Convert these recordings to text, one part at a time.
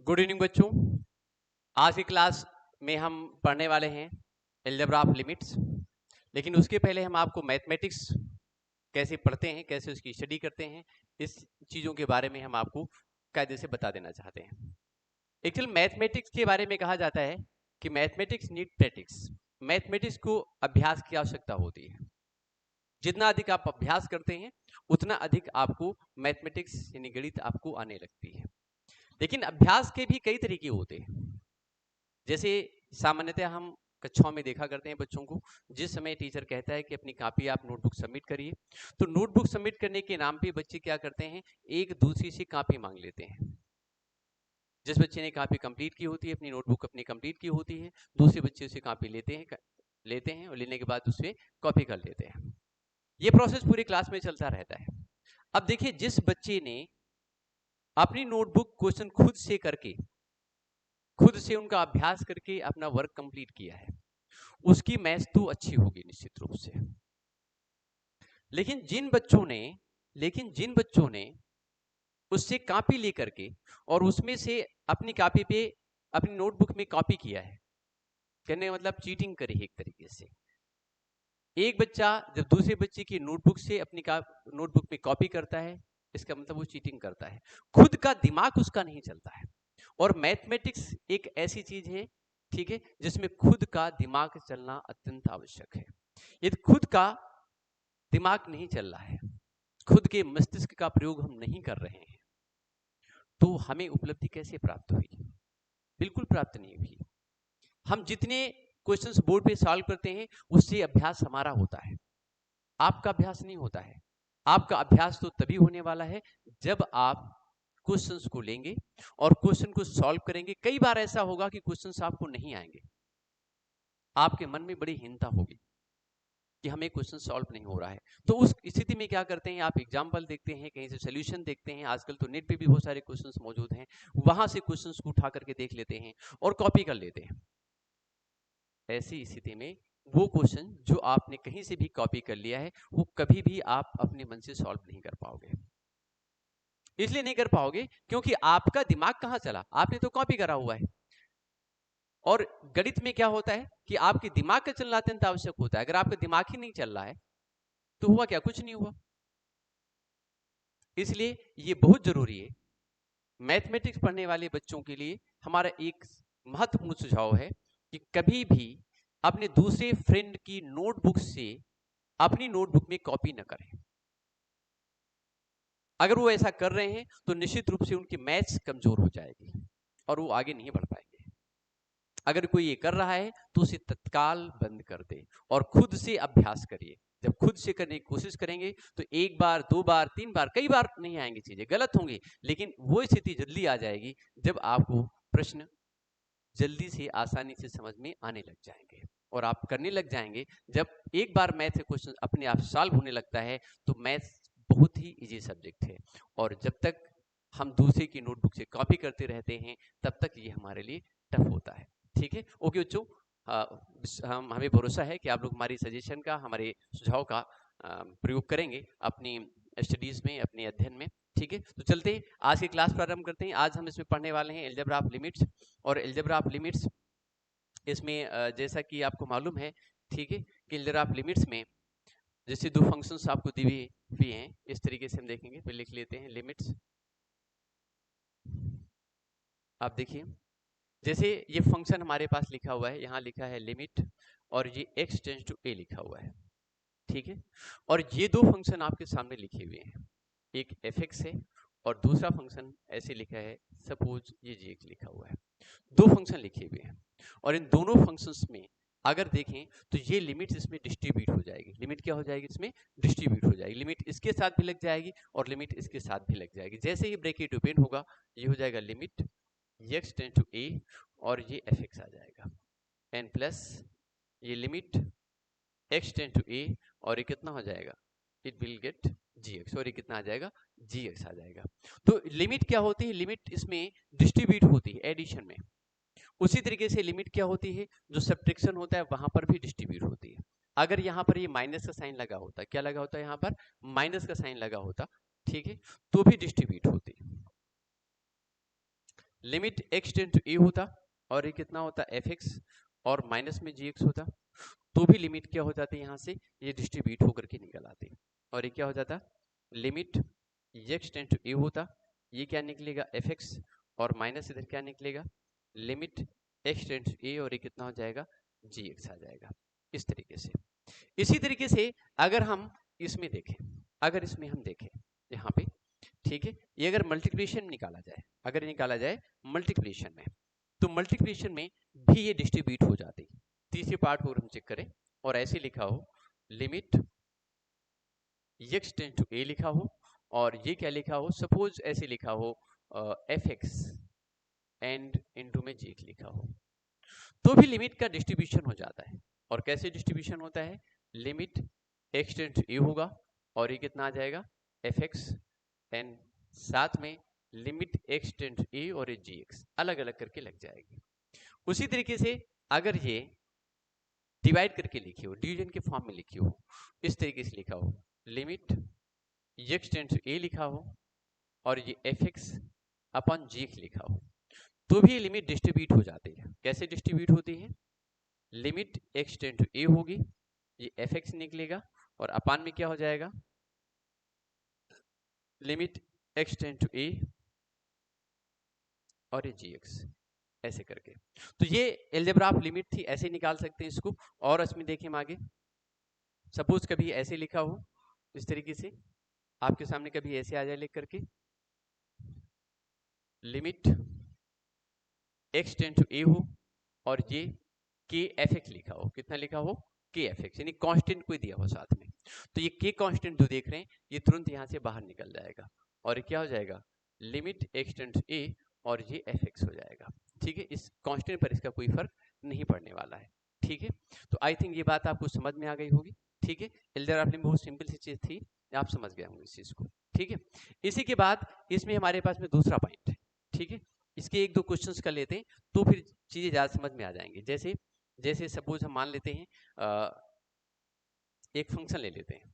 Good evening बच्चों। आज की क्लास में हम पढ़ने वाले हैं अलजेब्रा ऑफ लिमिट्स। लेकिन उसके पहले हम आपको मैथमेटिक्स कैसे पढ़ते हैं, कैसे उसकी स्टडी करते हैं, इस चीज़ों के बारे में हम आपको कायदे से बता देना चाहते हैं। एक्चुअल मैथमेटिक्स के बारे में कहा जाता है कि मैथमेटिक्स नीड प्रैक्टिस। मैथमेटिक्स को अभ्यास की आवश्यकता होती है। जितना अधिक आप अभ्यास करते हैं उतना अधिक आपको मैथमेटिक्स यानी गणित आपको आने लगती है। लेकिन अभ्यास के भी कई तरीके होते हैं। जैसे सामान्यतः हम कक्षाओं में देखा करते हैं बच्चों को, जिस समय टीचर कहता है कि अपनी कॉपी आप नोटबुक सबमिट करिए, तो नोटबुक सबमिट करने के नाम पे बच्चे क्या करते हैं, एक दूसरी से कॉपी मांग लेते हैं। जिस बच्चे ने कॉपी कंप्लीट की होती है, अपनी नोटबुक अपनी कंप्लीट की होती है, दूसरे बच्चे उसे कॉपी लेते हैं और लेने के बाद उससे कॉपी कर लेते हैं। ये प्रोसेस पूरी क्लास में चलता रहता है। अब देखिए, जिस बच्चे ने अपनी नोटबुक क्वेश्चन खुद से उनका अभ्यास करके अपना वर्क कंप्लीट किया है, उसकी मैथ्स तो अच्छी होगी निश्चित रूप से। लेकिन जिन बच्चों ने उससे कॉपी लेकर के और उसमें से अपनी कॉपी पे अपनी नोटबुक में कॉपी किया है, कहने का मतलब चीटिंग करी है एक तरीके से। एक बच्चा जब दूसरे बच्चे की नोटबुक से अपनी नोटबुक में कॉपी करता है, इसका मतलब वो चीटिंग करता है, खुद का दिमाग उसका नहीं चलता है। और मैथमेटिक्स एक ऐसी चीज है, ठीक है, जिसमें खुद का दिमाग चलना अत्यंत आवश्यक है। यदि खुद का दिमाग नहीं चल रहा है, खुद के मस्तिष्क का प्रयोग हम नहीं कर रहे हैं, तो हमें उपलब्धि कैसे प्राप्त हुई? बिल्कुल प्राप्त नहीं हुई। हम जितने क्वेश्चंस बोर्ड पे सॉल्व करते हैं उससे अभ्यास हमारा होता है, आपका अभ्यास नहीं होता है। आपका अभ्यास तो तभी होने वाला है जब आप क्वेश्चंस को लेंगे और क्वेश्चन को सॉल्व करेंगे। कई बार ऐसा होगा कि क्वेश्चंस आपको नहीं आएंगे, आपके मन में बड़ी हीनता होगी कि हमें क्वेश्चन सॉल्व नहीं हो रहा है। तो उस स्थिति में क्या करते हैं, आप एग्जाम्पल देखते हैं, कहीं से सोल्यूशन देखते हैं। आजकल तो नेट पे भी बहुत सारे क्वेश्चंस मौजूद हैं, वहां से क्वेश्चंस को उठा करके देख लेते हैं और कॉपी कर लेते हैं। ऐसी स्थिति में वो क्वेश्चन जो आपने कहीं से भी कॉपी कर लिया है, वो कभी भी आप अपने मन से सॉल्व नहीं कर पाओगे। इसलिए नहीं कर पाओगे क्योंकि आपका दिमाग कहां चला, आपने तो कॉपी करा हुआ है। और गणित में क्या होता है कि आपके दिमाग का चलना अत्यंत आवश्यक होता है। अगर आपका दिमाग ही नहीं चल रहा है तो हुआ क्या? कुछ नहीं हुआ। इसलिए ये बहुत जरूरी है। मैथमेटिक्स पढ़ने वाले बच्चों के लिए हमारा एक महत्वपूर्ण सुझाव है कि कभी भी अपने दूसरे फ्रेंड की नोटबुक से अपनी नोटबुक में कॉपी न करें। अगर वो ऐसा कर रहे हैं तो निश्चित रूप से उनकी मैथ्स कमजोर हो जाएगी और वो आगे नहीं बढ़ पाएंगे। अगर कोई ये कर रहा है तो उसे तत्काल बंद कर दे और खुद से अभ्यास करिए। जब खुद से करने की कोशिश करेंगे तो एक बार, दो बार, तीन बार, कई बार नहीं आएंगी, चीजें गलत होंगी, लेकिन वो स्थिति जल्दी आ जाएगी जब आपको प्रश्न जल्दी से आसानी से समझ में आने लग जाएंगे और आप करने लग जाएंगे। जब एक बार मैथ के क्वेश्चन अपने आप सॉल्व होने लगता है तो मैथ बहुत ही इजी सब्जेक्ट है। और जब तक हम दूसरे की नोटबुक से कॉपी करते रहते हैं तब तक ये हमारे लिए टफ होता है। ठीक है, ओके बच्चों, हमें भरोसा है कि आप लोग हमारी सजेशन का, हमारे सुझाव का प्रयोग करेंगे अपनी स्टडीज में, अपने अध्ययन में। ठीक है, तो चलते हैं, आज की क्लास प्रारंभ करते हैं। आज हम इसमें पढ़ने वाले हैं अलजेब्रा ऑफ लिमिट्स। और अलजेब्रा ऑफ लिमिट्स इसमें जैसा कि आपको मालूम है, ठीक है, कि अलजेब्रा ऑफ लिमिट्स में जैसे दो फंक्शंस आपको दिए हुए हैं, इस तरीके से हम देखेंगे। फिर लिख लेते हैं लिमिट्स। आप देखिए, जैसे ये फंक्शन हमारे पास लिखा हुआ है, यहाँ लिखा है लिमिट और ये x टेंड्स टू a लिखा हुआ है। ठीक है, और ये दो फंक्शन आपके सामने लिखे हुए हैं, एक fx है और दूसरा फंक्शन ऐसे लिखा है, सपोज ये g लिखा हुआ है। दो फंक्शन लिखे हुए हैं और इन दोनों फंक्शंस में अगर देखें तो ये लिमिट इसमें डिस्ट्रीब्यूट हो जाएगी। लिमिट क्या हो जाएगी? इसमें डिस्ट्रीब्यूट हो जाएगी। लिमिट इसके साथ भी लग जाएगी और लिमिट इसके साथ भी लग जाएगी। जैसे ही ब्रैकेट ओपन होगा ये हो जाएगा limit x tend to a और ये fx आ जाएगा एन प्लस ये limit x tend to a और ये कितना हो जाएगा? इट विल गेट gx और ये कितना आ जाएगा? gx आ जाएगा। तो लिमिट क्या होती है? लिमिट इसमें डिस्ट्रीब्यूट होती है एडिशन में। उसी तरीके से लिमिट क्या होती है? जो सब्ट्रैक्शन होता है वहां पर भी डिस्ट्रीब्यूट होती है। अगर यहाँ पर ये माइनस का साइन लगा होता, क्या लगा होता है यहाँ पर? माइनस का साइन लगा होता, ठीक है, तो भी डिस्ट्रीब्यूट होती। लिमिट x टेंड टू ए होता और ये कितना होता एफ एक्स और माइनस में जी एक्स होता, तो भी लिमिट क्या हो जाती है यहाँ से ये डिस्ट्रीब्यूट होकर के निकल आती और ये क्या हो जाता लिमिट x टेंड टू ए होता, ये क्या निकलेगा एफ एक्स और माइनस इधर क्या निकलेगा लिमिट x टेंड टू ए और ये कितना हो जाएगा जी एक्स आ जाएगा इस तरीके से। इसी तरीके से अगर हम इसमें देखें, अगर इसमें हम देखें यहाँ पे, ठीक है, ये अगर मल्टीप्लिकेशन निकाला जाए, अगर निकाला जाए मल्टीप्लिकेशन में, तो मल्टीप्लिकेशन में भी ये डिस्ट्रीब्यूट हो जाती है। तीसरे पार्ट को हम चेक करें और ऐसे लिखा हो limit x tend to a लिखा हो और ये क्या लिखा हो, सपोज ऐसे लिखा हो एफ एक्स एंड इनटू में जी लिखा हो, तो भी लिमिट का डिस्ट्रीब्यूशन हो जाता है। और कैसे डिस्ट्रीब्यूशन होता है, limit x tend to a होगा और ये कितना आ जाएगा एफ एक्स एंड साथ में limit x tend to a और ये जी एक्स अलग अलग करके लग जाएगी। उसी तरीके से अगर ये डिवाइड करके लिखी हो, डिवीजन के फॉर्म में लिखी हो, इस तरीके से लिखा हो limit x tend to a लिखा हो और ये एफ एक्स अपॉन जी लिखा हो, तो भी लिमिट डिस्ट्रीब्यूट हो जाती है। कैसे डिस्ट्रीब्यूट होती है, limit x tend to a होगी, ये एफ एक्स निकलेगा और अपान में क्या हो जाएगा limit x tend to a और ये जी एक्स ऐसे करके। तो ये एल्जेब्रा ऑफ लिमिट थी, ऐसे निकाल सकते हैं इसको। और इसमें देखें हम आगे, सपोज कभी ऐसे लिखा हो इस तरीके से, आपके सामने कभी ऐसे आ जाए लिख करके limit x tend to a हो और ये के एफ एक्स लिखा हो, कितना लिखा हो के एफ एक्स, यानी कांस्टेंट कोई दिया हो साथ में, तो ये के कांस्टेंट जो देख रहे हैं ये तुरंत यहाँ से बाहर निकल जाएगा और ये क्या हो जाएगा limit x tend to a और ये एफ एक्स हो जाएगा। ठीक है, इस कांस्टेंट पर इसका कोई फर्क नहीं पड़ने वाला है। ठीक है, तो आई थिंक ये बात आपको समझ में आ गई होगी। ठीक है, एल्जेब्रा ऑफ लिमिट बहुत सिंपल सी चीज थी, आप समझ गए होंगे इस चीज को। ठीक है, इसी के बाद इसमें हमारे पास में दूसरा पॉइंट है। ठीक है, इसके एक दो क्वेश्चंस कर लेते हैं तो फिर चीजें ज्यादा समझ में आ जाएंगी। जैसे जैसे सपोज हम मान लेते हैं एक फंक्शन ले लेते हैं,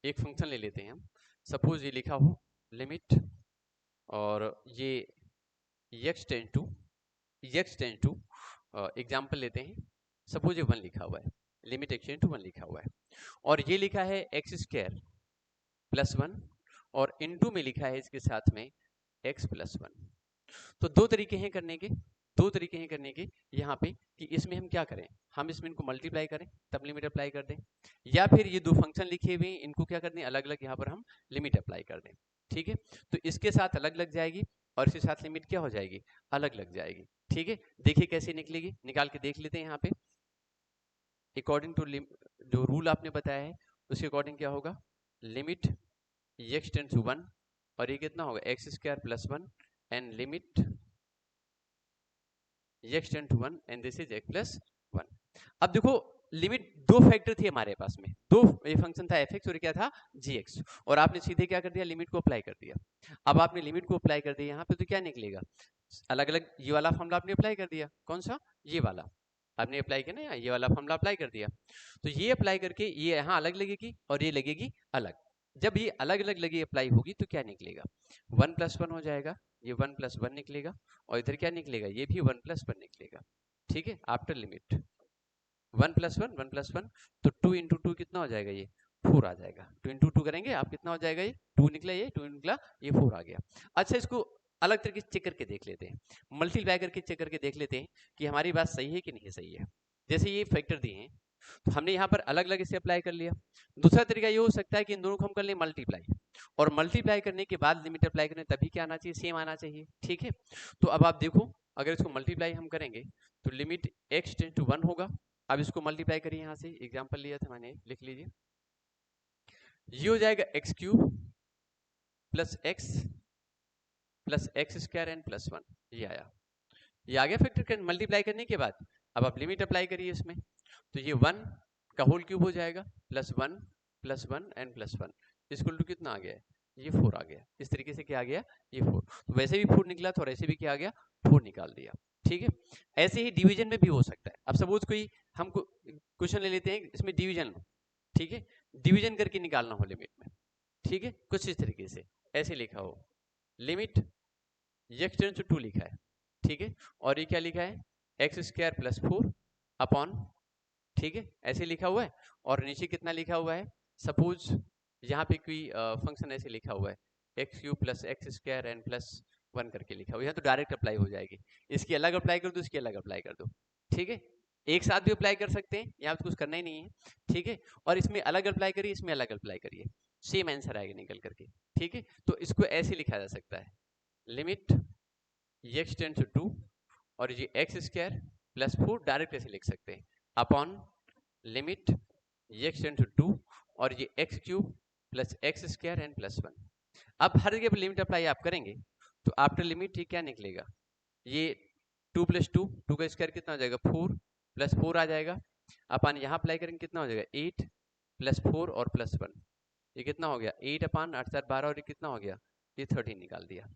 एक फंक्शन ले लेते हैं हम, सपोज ये लिखा हो लिमिट और ये x टेंड टू एग्जाम्पल लेते हैं, सपोज ये 1 लिखा हुआ है, लिमिट x टेंड टू 1 लिखा हुआ है और ये लिखा है एक्स स्क्वायर प्लस 1 और इनटू में लिखा है इसके साथ में x प्लस 1। तो दो तरीके हैं करने के, दो तरीके हैं करने के यहाँ पे कि इसमें हम क्या करें, हम इसमें इनको मल्टीप्लाई करें तब लिमिट अप्लाई कर दें, या फिर ये दो फंक्शन लिखे हुए इनको क्या कर दें अलग अलग यहाँ पर हम लिमिट अप्लाई कर दें। ठीक है, तो इसके साथ अलग लग जाएगी और इसके साथ लिमिट क्या हो जाएगी अलग लग जाएगी। ठीक है, देखिए कैसे निकलेगी, निकाल के देख लेते हैं यहाँ पे। अकॉर्डिंग टू जो रूल आपने बताया है उसके अकॉर्डिंग क्या होगा, लिमिट x टेंड टू 1 और ये कितना होगा x square plus 1 and limit x tend to 1 and this is x plus 1। अब देखो लिमिट दो फैक्टर थे हमारे पास में, दो ये फंक्शन था f(x) और क्या था gx, और आपने सीधे क्या कर दिया लिमिट को अप्लाई कर दिया। अब आपने लिमिट को अप्लाई कर दिया यहाँ पे तो क्या निकलेगा, अलग अलग ये वाला फॉर्मूला आपने अप्लाई कर दिया, कौन सा ये वाला आपने अप्लाई किया ना, ये वाला फॉर्मूला अप्लाई कर दिया। तो ये अप्लाई करके ये यहाँ अलग लगेगी और ये लगेगी अलग, जब ये अलग अलग लगी अप्लाई होगी तो क्या निकलेगा 1 प्लस 1 हो जाएगा, ये 1 प्लस 1 निकलेगा और इधर क्या निकलेगा ये भी 1 प्लस 1 निकलेगा। ठीक है, आफ्टर लिमिट 1 प्लस 1 1 प्लस 1 तो 2 इंटू 2 कितना हो जाएगा ये 4 आ जाएगा, 2 इंटू 2 करेंगे आप कितना हो जाएगा ये 2 निकला, ये 2 निकला ये 4 आ गया। अच्छा इसको अलग तरीके से चेक करके देख लेते हैं, मल्टीप्लाई करके चेक करके देख लेते हैं कि हमारी बात सही है कि नहीं सही है। जैसे ये फैक्टर दिए हैं तो हमने यहाँ पर अलग अलग इसे अप्लाई कर लिया। दूसरा तरीका ये हो सकता है कि इन दोनों को हम कर लें मल्टीप्लाई, और मल्टीप्लाई करने के बाद लिमिट अप्लाई करें तभी क्या आना चाहिए सेम आना चाहिए। ठीक है, तो अब आप देखो अगर इसको मल्टीप्लाई हम करेंगे तो लिमिट x टेंड टू 1 होगा। अब इसको मल्टीप्लाई करिए, यहाँ से एग्जाम्पल लिया था मैंने, लिख लीजिए, ये हो जाएगा x cube plus x square and plus 1, ये आया, ये आ गया फैक्टर मल्टीप्लाई करने के बाद। अब आप लिमिट अप्लाई करिए इसमें तो ये 1 का होल क्यूब हो जाएगा plus 1 and plus 1 equal to कितना आ गया ये 4 आ गया। इस तरीके से क्या आ गया ये 4, तो वैसे भी 4 निकला था और ऐसे भी क्या आ गया 4 निकाल दिया। ठीक है, ऐसे ही डिवीजन में भी हो सकता है। अब सपोज कोई हम क्वेश्चन ले लेते हैं इसमें डिवीजन लो, ठीक है, डिवीजन करके निकालना हो लिमिट में। ठीक है, कुछ इस तरीके से ऐसे लिखा हो लिमिट x टेंड्स टू 2 लिखा है ठीक है, और ये क्या लिखा है, एक्स स्क्वायर प्लस 4 अपॉन, ठीक है, ऐसे लिखा हुआ है। और नीचे कितना लिखा हुआ है, सपोज यहाँ पे कोई फंक्शन ऐसे लिखा हुआ है, x cube plus x square n plus 1 करके लिखा हुआ है, यहाँ तो डायरेक्ट अप्लाई हो जाएगी। इसकी अलग अप्लाई कर दो, इसकी अलग अप्लाई कर दो, ठीक है, एक साथ भी अप्लाई कर सकते हैं, यहाँ तो कुछ करना ही नहीं है, ठीक है। और इसमें अलग अप्लाई करिए, इसमें अलग अप्लाई करिए, सेम आंसर आएगा निकल करके, ठीक है। तो इसको ऐसे लिखा जा सकता है, लिमिट एक्स टेंड्स टू 2 और ये एक्स स्क्वायर प्लस 4 डायरेक्ट ऐसे लिख सकते हैं upon limit x tends to 2 और ये x cube plus x square and plus 1। अब हर जगह पर लिमिट अप्लाई आप करेंगे तो आफ्टर लिमिट ये क्या निकलेगा, ये 2 प्लस 2, 2 का स्क्वायर कितना हो जाएगा 4 प्लस 4 आ जाएगा, अपन यहाँ अप्लाई करेंगे कितना हो जाएगा 8 प्लस 4 और प्लस 1, ये कितना हो गया 8 अपान 8 12 और ये कितना हो गया, ये 13 निकाल दिया,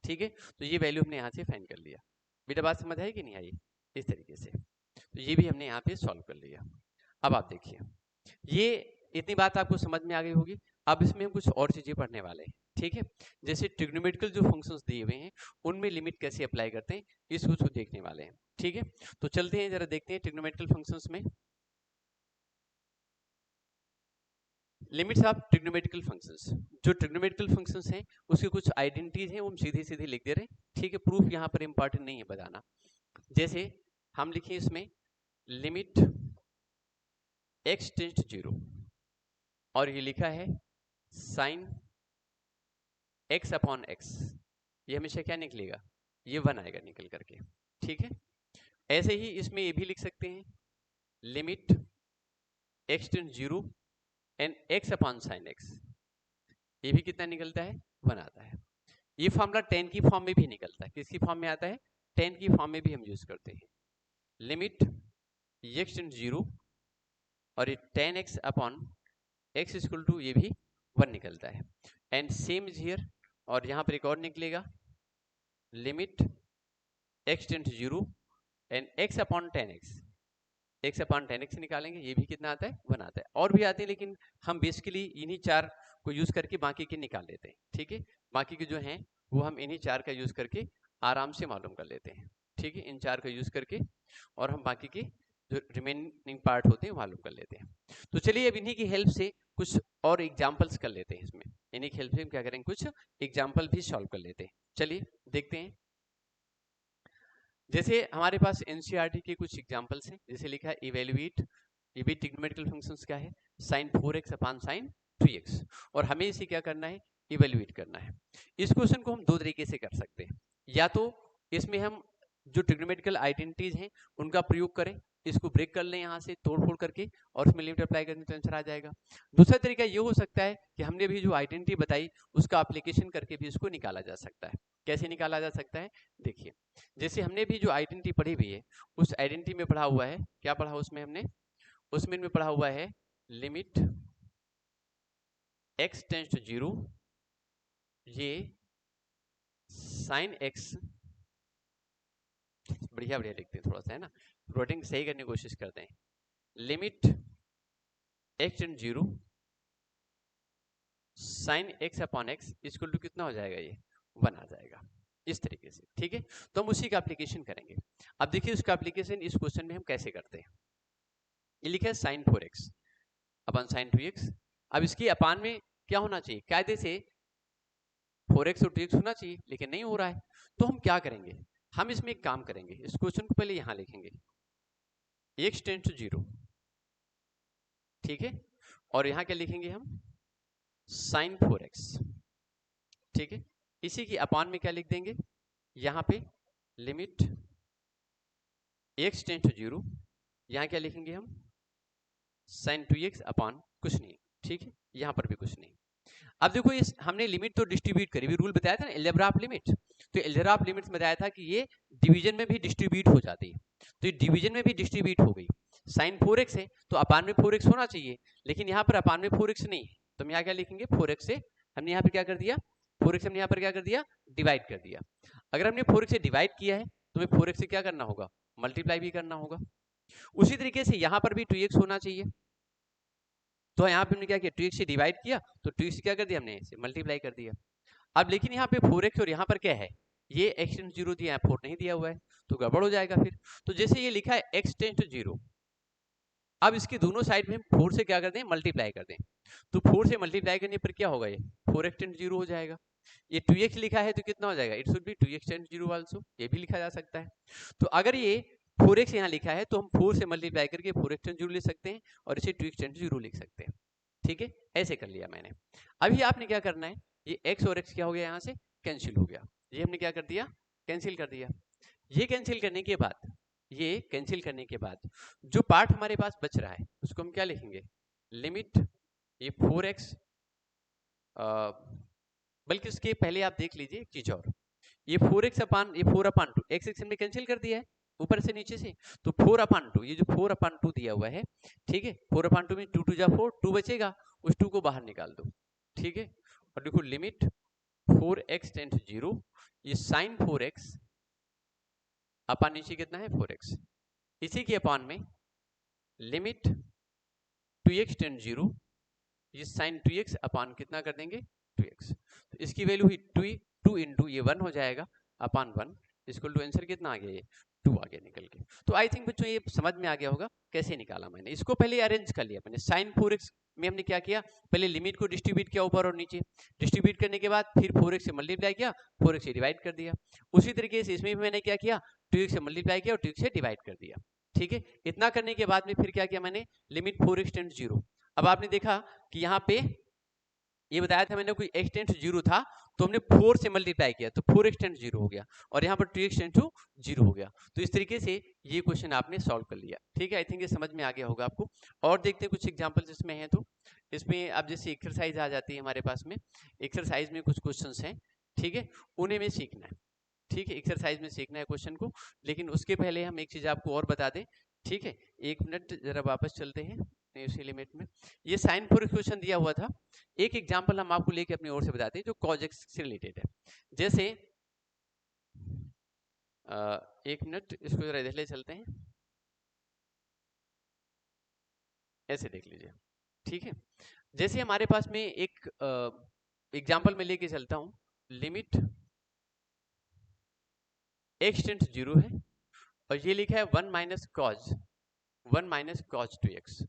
ठीक है। तो ये वैल्यू हमने यहाँ से फाइंड कर लिया। बेटा बात समझ आई कि नहीं आई, इस तरीके से तो ये भी हमने यहाँ पे सॉल्व कर लिया। अब आप देखिए, ये इतनी बात आपको समझ में आ गई होगी। अब इसमें हम कुछ और चीजें पढ़ने वाले हैं, ठीक है। जैसे ट्रिग्नोमेट्रिकल जो फंक्शंस दिए हुए हैं उनमें लिमिट कैसे अप्लाई करते हैं, इस कुछ देखने वाले हैं, ठीक है। तो चलते हैं जरा देखते हैं ट्रिग्नोमेट्रिकल फंक्शंस में लिमिट्स ऑफ ट्रिग्नोमेट्रिकल फंक्शंस। जो ट्रिग्नोमेट्रिकल फंक्शंस हैं उसके कुछ आइडेंटिटीज हैं, वो हम सीधे सीधे लिख दे रहे हैं, ठीक है। प्रूफ यहाँ पर इंपॉर्टेंट नहीं है बताना। जैसे हम लिखें इसमें लिमिट x टेंड्स टू 0 और ये लिखा है साइन x अपॉन x, ये हमेशा क्या निकलेगा, ये 1 आएगा निकल करके, ठीक है। ऐसे ही इसमें ये भी लिख सकते हैं limit x tends 0 and x upon sine x, ये भी कितना निकलता है 1 आता है। ये फॉर्मूला 10 की फॉर्म में भी निकलता है, किसकी फॉर्म में आता है 10 की फॉर्म में भी हम यूज करते हैं। लिमिट x टेंड्स 0 और ये 10x upon x equal to ये भी 1 निकलता है। एंड सेम इज हियर, और यहाँ पर एक और निकलेगा limit x tends to 0 and x upon 10x, x upon 10x निकालेंगे, ये भी कितना आता है 1 आता है। और भी आते हैं लेकिन हम बेसिकली इन्हीं 4 को यूज करके बाकी के निकाल लेते हैं, ठीक है। बाकी के जो हैं वो हम इन्हीं 4 का यूज करके आराम से मालूम कर लेते हैं, ठीक है। इन 4 का यूज करके और हम बाकी के जो रिमेनिंग पार्ट होते हैं मालूम कर लेते हैं। तो चलिए अब इन्हीं की हेल्प से कुछ और एग्जाम्पल्स कर लेते हैं। इसमें इन्हीं की हेल्प से हम क्या करेंगे, कुछ एग्जाम्पल भी सॉल्व कर लेते हैं। चलिए देखते हैं। जैसे हमारे पास एनसीईआरटी के कुछ एग्जांपल्स हैं, जैसे लिखा है इवेल्युएट, ये भी ट्रिग्नोमेट्रिकल फंक्शंस का है, sin 4x upon sin 3x, और हमें इसे क्या करना है, इवेल्युएट करना है। इस क्वेश्चन को हम दो तरीके से कर सकते हैं, या तो इसमें हम जो ट्रिग्नोमेट्रिकल आइडेंटिटीज हैं उनका प्रयोग करें, इसको ब्रेक कर लें यहाँ से तोड़ फोड़ करके और उसमें लिमिट अप्लाई करने तो आंसर आ जाएगा। दूसरा तरीका ये हो सकता है कि हमने भी जो आइडेंटिटी बताई उसका एप्लीकेशन करके भी इसको निकाला जा सकता है। कैसे निकाला जा सकता है, देखिए जैसे हमने भी जो आइडेंटिटी पढ़ी हुई है उस आइडेंटिटी में पढ़ा हुआ है, क्या पढ़ा उसमें हमने, उसमें पढ़ा हुआ है लिमिट x टेंड्स टू 0, ये साइन x, बढ़िया बढ़िया लिखते हैं थोड़ा सा है ना, राइटिंग सही करने की कोशिश करते हैं, limit x tends to 0 sine x upon x equal to कितना हो जाएगा, ये 1 आ जाएगा, इस तरीके से, ठीक है। तो हम उसी का एप्लीकेशन करेंगे। अब देखिए उसका एप्लीकेशन इस क्वेश्चन में हम कैसे करते हैं। ये लिखा है sin 4x upon sin 2x, अब इसकी अपान में क्या होना चाहिए, कायदे से 4x और 2x होना चाहिए, लेकिन नहीं हो रहा है। तो हम क्या करेंगे, हम इसमें एक काम करेंगे, इस क्वेश्चन को पहले यहां लिखेंगे x टेंड्स टू 0, ठीक है, और यहां क्या लिखेंगे हम sin 4x, ठीक है। इसी की अपान में क्या लिख देंगे, यहां पे लिमिट x टेंड्स टू 0, यहां क्या लिखेंगे हम sin 2x अपॉन कुछ नहीं, ठीक है, यहां पर भी कुछ नहीं। अब देखो इस हमने लिमिट तो डिस्ट्रीब्यूट करी, भी रूल बताया था ना अलजेब्रा ऑफ लिमिट, तो अलजेब्रा ऑफ लिमिट्स में बताया था कि ये डिवीजन में भी डिस्ट्रीब्यूट हो जाती है, तो ये डिवीजन में भी डिस्ट्रीब्यूट हो गई। sin 4x है तो अपान में 4x होना चाहिए, लेकिन यहाँ पर अपान में 4x नहीं है, तो हम यहाँ क्या लिखेंगे 4x से हमने यहाँ पर क्या कर दिया, 4x हमने यहाँ पर क्या कर दिया, डिवाइड कर दिया। अगर हमने 4x से डिवाइड किया है तो हमें 4x से क्या करना होगा, मल्टीप्लाई भी करना होगा। उसी तरीके से यहाँ पर भी 2x होना चाहिए, तो यहाँ पे हमने क्या किया 2x से डिवाइड किया, तो 2x से क्या कर दिया हमने इसे मल्टीप्लाई कर दिया। अब लेकिन यहाँ पे 4x और यहाँ पर क्या है, ये x टेंड जीरो दिया है, 4 नहीं दिया हुआ है, तो गड़बड़ हो जाएगा फिर। तो जैसे ये लिखा है x टेंड जीरो, अब इसके दोनों साइड में हम 4 से क्या कर दें, मल्टीप्लाई कर दें। तो 4 से मल्टीप्लाई करने पर क्या होगा, ये 4x टेंड जीरो हो जाएगा। ये 2x लिखा है तो कितना हो जाएगा, it should be 2x tend zero also, ये भी लिखा जा सकता है। तो अगर ये 4x यहाँ लिखा है तो हम 4 से मल्टीप्लाई करके 4x टेंड जीरो लिख सकते हैं और इसे 2x टेंड जीरो लिख सकते हैं। ठीक है, ऐसे कर लिया मैंने। अभी आपने क्या करना है, ये x और x क्या हो गया, यहाँ से कैंसिल हो गया, ये हमने क्या कर दिया, कैंसिल कर दिया। ये कैंसिल करने के बाद, ये कैंसिल करने के बाद जो पार्ट हमारे पास बच रहा है उसको हम क्या लिखेंगे, लिमिट ये 4x, बल्कि उसके पहले आप देख लीजिए एक चीज और, ये 4x अपान ये 4 अपान 2, x हमने कैंसिल कर दिया है ऊपर से नीचे से, तो 4 अपान 2, ये जो 4 अपान 2 दिया हुआ है, ठीक है, 4 अपान 2 में 2 2 जा 4, 2 बचेगा, उस 2 को बाहर निकाल दो। ठीक है, और देखो लिमिट 4x टेंड टू 0, ये साइन 4x अपान नीचे कितना है 4x, इसी के अपान में लिमिट 2x टेंड 0, ये साइन 2x अपान कितना कर देंगे 2x, तो इसकी वैल्यू हुई 2 इंटू ये 1 हो जाएगा अपान 1, इसको टू आंसर कितना आ गया, ये 2 आ गया निकल के। तो आई थिंक बच्चों ये समझ में आ गया होगा कैसे निकाला मैंने इसको। पहले अरेंज कर लिया मैंने, साइन 4x में हमने क्या किया, पहले लिमिट को डिस्ट्रीब्यूट किया ऊपर और नीचे, डिस्ट्रीब्यूट करने के बाद फिर 4x से मल्टीप्लाई किया, 4x से डिवाइड कर दिया। उसी तरीके से इसमें भी मैंने क्या किया, 2x से मल्टीप्लाई किया और 2x से डिवाइड कर दिया। ठीक है, इतना करने के बाद में फिर क्या किया मैंने, लिमिट 4x टेंड 0। अब आपने देखा कि यहाँ पे ये बताया था मैंने कोई x टेंड 0 था तो हमने 4 से मल्टीप्लाई किया तो 4x टेंड 0 हो गया, और यहाँ पर 2x टेंड 0 हो गया। तो इस तरीके से ये क्वेश्चन आपने सॉल्व कर लिया। ठीक है, आई थिंक ये समझ में आ गया होगा आपको। और देखते हैं कुछ एग्जांपल्स इसमें हैं, तो इसमें अब जैसे एक्सरसाइज आ जाती है हमारे पास में, एक्सरसाइज में कुछ क्वेश्चंस हैं, ठीक है, उन्हें में सीखना है। ठीक है, एक्सरसाइज में सीखना है क्वेश्चन को, लेकिन उसके पहले हम एक चीज आपको और बता दें। ठीक है, एक मिनट जरा वापस चलते हैं उसी लिमिट में। ये साइन 4 क्वेश्चन दिया हुआ था, एक एग्जांपल हम आपको लेके अपनी ओर से बताते हैं जो कॉज एक्स से रिलेटेड है। जैसे एक मिनट इसको जरा इधर ले चलते हैं, ऐसे देख लीजिए। ठीक है, जैसे हमारे पास में एक एग्जांपल में लेके चलता हूं, लिमिट x टेंड्स 0 है और ये लिखा है 1 माइनस कॉज 2x।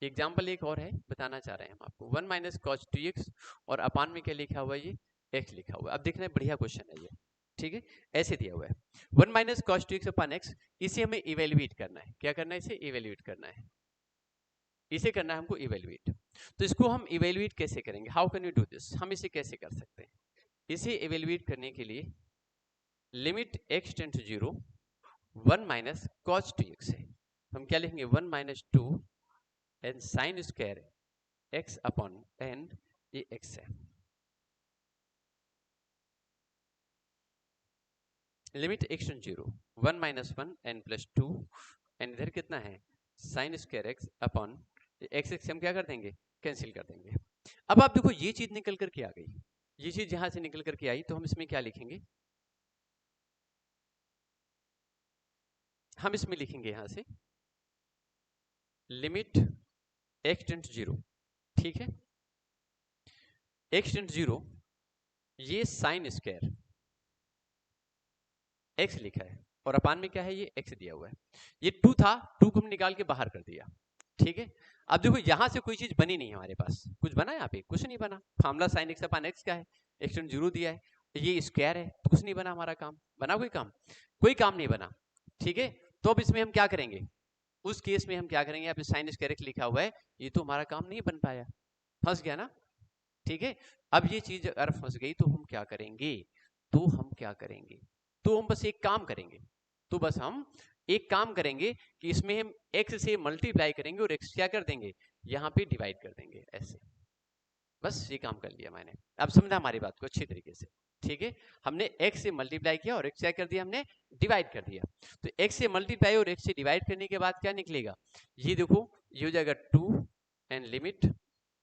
एग्जाम्पल एक और है, बताना चाह रहे हैं हम आपको, 1 माइनस कॉज 2x और अपान में क्या लिखा हुआ है, ये x लिखा हुआ है। अब देखना है, बढ़िया क्वेश्चन है ये। ठीक है, ऐसे दिया हुआ है 1 माइनस कॉज 2x अपान x, इसे हमें इवेल्युएट करना है। क्या करना है, इसे इवेल्युएट करना है, इसे करना है हमको इवेल्युएट। तो इसको हम इवेल्युएट कैसे करेंगे, how can you do this, हम इसे कैसे कर सकते हैं। इसे इवेल्युएट करने के लिए limit x tend to 0 1 minus cos 2x है, हम क्या लिखेंगे 1 minus 2 n sine square x upon n, ये x है। Limit x tend 0 1 minus 1 n plus 2 and इधर कितना है sine square x upon x, x हम क्या कर देंगे, कैंसिल कर देंगे। अब आप देखो ये चीज निकल करके आ गई, ये चीज यहां से निकल करके आई, तो हम इसमें क्या लिखेंगे, हम इसमें लिखेंगे यहां से लिमिट x टेंड 0। ठीक है, x टेंड 0, ये साइन स्क्वायर x लिखा है और अपान में क्या है, ये x दिया हुआ है। ये 2 था, 2 को हम निकाल के बाहर कर दिया। ठीक है, अब देखो यहां से कोई चीज बनी नहीं हमारे पास, कुछ बना यहाँ पे, कुछ नहीं बना। फार्मूला साइन x अपान x का है, x टेंड 0 दिया है, ये स्क्वायर है, तो कुछ नहीं बना हमारा काम, बना कोई काम, कोई काम नहीं बना। ठीक है, तो अब इसमें हम क्या करेंगे, उस केस में हम क्या करेंगे, यहाँ पे साइन स्क्वायर x लिखा हुआ है, ये तो हमारा काम नहीं बन पाया, फंस गया ना। ठीक है, अब ये चीज अगर फंस गई तो हम क्या करेंगे, तो हम क्या करेंगे, तो हम बस एक काम करेंगे, तो बस हम एक काम करेंगे कि इसमें हम x से मल्टीप्लाई करेंगे और x क्या कर देंगे, यहाँ पे डिवाइड कर देंगे ऐसे। बस ये काम कर लिया मैंने, अब समझा हमारी बात को अच्छी तरीके से। ठीक है, हमने x से मल्टीप्लाई किया और x क्या कर दिया, हमने डिवाइड कर दिया। तो x से मल्टीप्लाई और x से डिवाइड करने के बाद क्या निकलेगा, ये देखो ये हो जाएगा 2 एंड लिमिट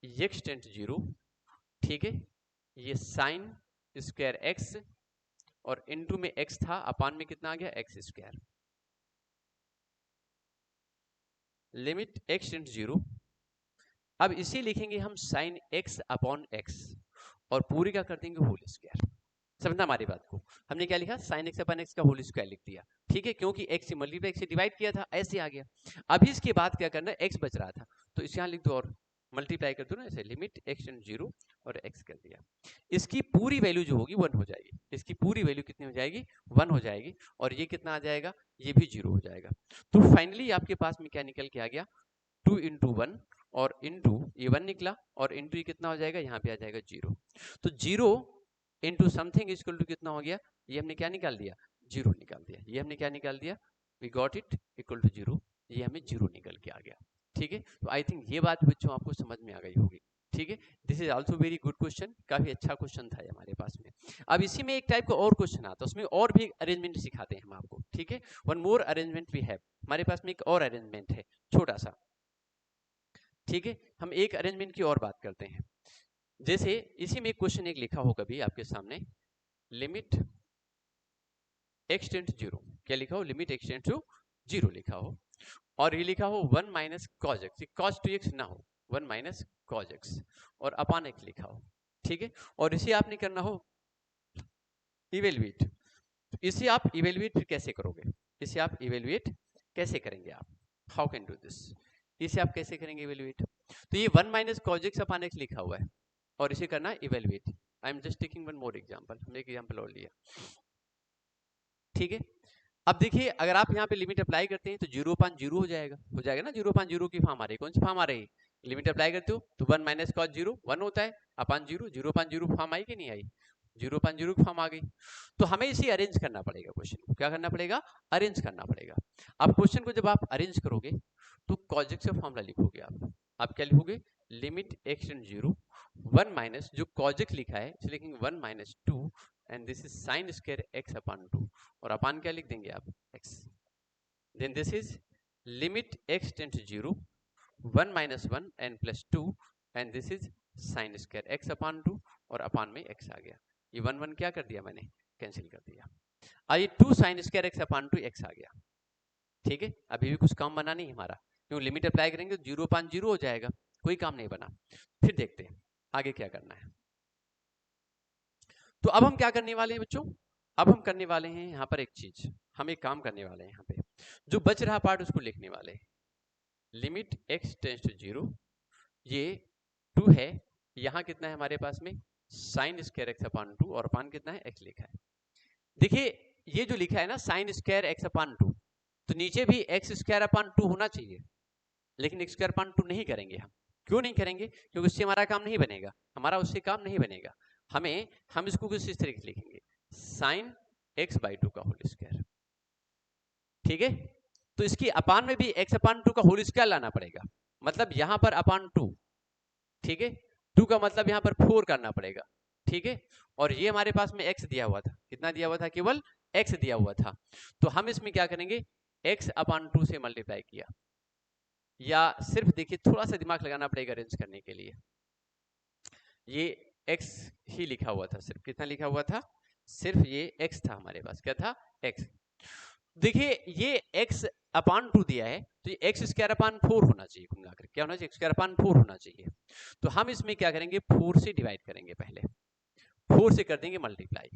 x टेंड 0। ठीक है, ये साइन स्क्वायर x और इनटू में x था, अपान में कितना आ गया x square, limit x tend 0। अब इसे लिखेंगे हम साइन x अपॉन x और पूरी क्या कर देंगे होल स्क्वायर। समझना हमारी बात को। हमने क्या लिखा, साइन एक्स अपन एक्स का होल स्क्वायर लिख दिया, ठीक है, क्योंकि एक्स से मल्टीप्लाई एक्स से डिवाइड किया था, ऐसे आ गया। अभी इसके बाद क्या करना है, एक्स बच रहा था तो इसे यहाँ लिख दो और मल्टीप्लाई कर दो ना, ऐसे लिमिट एक्स टेंड 0 और एक्स कर दिया। इसकी पूरी वैल्यू जो होगी 1 हो जाएगी, इसकी पूरी वैल्यू कितनी हो जाएगी, 1 हो जाएगी, और ये कितना आ जाएगा, ये भी 0 हो जाएगा। तो फाइनली आपके पास में क्या निकल के आ गया, 2 इंटू 1 और इंटू ये 1 निकला, और इंटू ये कितना हो जाएगा, यहाँ पे आ जाएगा 0। तो 0 इंटू समथिंग इक्वल टू कितना हो गया, ये हमने क्या निकाल दिया, 0 निकाल दिया। ये हमने क्या निकाल दिया, we got it equal to 0, ये हमें 0 निकल के आ गया, ठीक है। तो आई थिंक ये बात बच्चों आपको समझ में आ गई होगी, ठीक है। This is also very good question, काफी अच्छा क्वेश्चन था हमारे पास में। अब इसी में एक टाइप का और क्वेश्चन आता है, उसमें और भी अरेंजमेंट सिखाते हैं हम आपको, ठीक है। One more arrangement we have, हमारे पास में एक और अरेंजमेंट है छोटा सा, ठीक है। हम एक अरेंजमेंट की और बात करते हैं। जैसे इसी में एक क्वेश्चन एक लिखा हो कभी आपके सामने, लिमिट एक्स टेंड 0, क्या लिखा हो, लिमिट एक्स टेंड टू 0 लिखा हो, और ये लिखा हो 1 minus cos x, cos two x ना हो, 1 माइनस कॉज एक्स और अपान एक्स लिखा हो, ठीक है। और इसे आपने करना हो इवेल्युएट। इसे आप इवेल्युएट कैसे करोगे, इसे आप इवेल्युएट कैसे करेंगे आप, हाउ कैन डू दिस, इसे आप कैसे करेंगे इवेल्युएट। तो ये 1 माइनस कॉज एक्स अपान एक्स लिखा हुआ है, और इसे करना evaluate. I am just taking one more example, हमने एक एग्जांपल और लिया, ठीक है। अब देखिए अगर आप यहाँ पे लिमिट अप्लाई करते हैं तो 0/0 हो जाएगा ना, 0/0 की फॉर्म आ रही, कौन सी फॉर्म आ रही, लिमिट अप्लाई करते हो तो 1 माइनस कॉस 0 1 होता है, अपान 0 0/0 फॉर्म आई कि नहीं आई, 0/0 की फॉर्म आ गई। तो हमें इसे अरेंज करना पड़ेगा, क्वेश्चन को क्या करना पड़ेगा, अरेंज करना पड़ेगा। अब क्वेश्चन को जब आप अरेंज करोगे तो कॉस एक्स का फॉर्मूला लिखोगे आप क्या लिखोगे, लिमिट एक्स टेंड 0 1 माइनस जो कॉस एक्स लिखा है इसे लिखेंगे 1 minus 2 and this is sine square x upon 2, और अपान क्या लिख देंगे आप, x। Then this is limit x tend to 0 1 minus 1 and plus 2 and this is sine square x upon 2, और अपान में x आ गया। ये 1 1 क्या कर दिया मैंने, कैंसिल कर दिया। आइए 2 sign square x upon 2 x आ गया, ठीक है। अभी भी कुछ काम बना नहीं हमारा, क्यों लिमिट अप्लाई करेंगे तो 0/0 हो जाएगा, कोई काम नहीं बना। फिर देखते हैं आगे क्या करना है। तो अब हम क्या करने वाले हैं बच्चों, अब हम करने वाले हैं यहाँ पर एक चीज, हम एक काम करने वाले हैं यहाँ पे, जो बच रहा पार्ट उसको लिखने वाले हैं। लिमिट x टेंड्स टू 0, ये 2 है, यहाँ कितना है हमारे पास में साइन स्क्वायर एक्स अपान 2, और अपान कितना है x लिखा है। देखिए ये जो लिखा है ना साइन स्क्वायर एक्स अपान 2, तो नीचे भी एक्स स्क्वायर अपान 2 होना चाहिए, लेकिन एक्स स्क्वायर अपान 2 नहीं करेंगे हम। क्यों नहीं करेंगे, क्योंकि उससे हमारा काम नहीं बनेगा, हमारा उससे काम नहीं बनेगा। हम इसको कुछ इस तरीके से लिखेंगे, साइन एक्स बाई 2 का होल स्क्वायर, ठीक है। तो इसकी अपान में भी एक्स अपान 2 का होल स्क्वायर लाना पड़ेगा, मतलब यहां पर अपान 2, ठीक है। 2 का मतलब यहां पर 4 करना पड़ेगा, ठीक है। और ये हमारे पास में x दिया हुआ था, कितना दिया हुआ था, केवल x दिया हुआ था। तो हम इसमें क्या करेंगे, x अपान 2 से मल्टीप्लाई किया, या सिर्फ देखिए थोड़ा सा दिमाग लगाना पड़ेगा अरेंज करने के लिए। ये x ही लिखा हुआ था, सिर्फ कितना लिखा हुआ था, सिर्फ ये x था हमारे पास, क्या था, x। देखिए ये x अपान 2 दिया है, तो ये x स्क्वायर अपान 4 होना चाहिए, कुल मिलाकर क्या होना चाहिए, x स्क्वायर अपान 4 होना चाहिए। तो हम इसमें क्या करेंगे, 4 से डिवाइड करेंगे, पहले 4 से कर देंगे मल्टीप्लाई,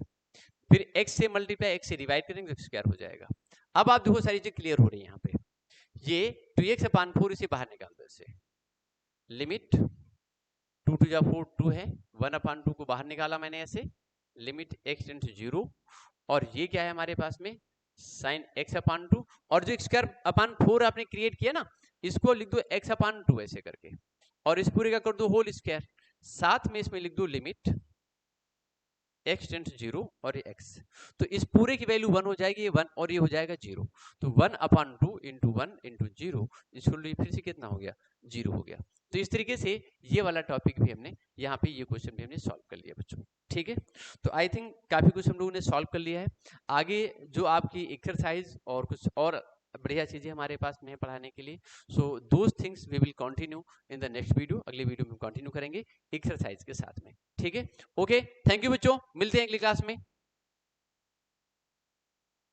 फिर x से मल्टीप्लाई x से डिवाइड करेंगे तो स्क्वायर हो जाएगा। अब आप देखो सारी चीज क्लियर हो रही है यहाँ पे, ये 2x अपान 4 इसे बाहर निकाल दो, इससे लिमिट 2 टू जा 4 2 है, 1 अपान 2 को बाहर निकाला मैंने ऐसे, लिमिट x टेंड टू 0, और ये क्या है हमारे पास में साइन x अपान 2, और जो स्क्वायर अपान 4 आपने क्रिएट किया ना, इसको लिख दो x अपान 2 ऐसे करके, और इस पूरे का कर दो होल स्क्वायर, साथ में इसमें लिख दो लिमिट x टेंड टू 0 और ये x। तो इस पूरे की वैल्यू 1 हो जाएगी, ये 1 और ये हो जाएगा 0। तो 1 अपान 2 इंटू 1 इंटू 0, इसको फिर से कितना हो गया, 0 हो गया। तो इस तरीके से ये वाला टॉपिक भी हमने यहाँ पे, ये क्वेश्चन भी हमने सॉल्व कर लिया बच्चों, ठीक है। तो आई थिंक काफी कुछ हम लोगों ने सॉल्व कर लिया है। आगे जो आपकी एक्सरसाइज और कुछ और बढ़िया चीजें हमारे पास में है पढ़ाने के लिए, so those things we will continue in the next video, अगले वीडियो में कंटिन्यू करेंगे एक्सरसाइज के साथ में, ठीक है। ओके, थैंक यू बच्चों, मिलते हैं अगली क्लास में।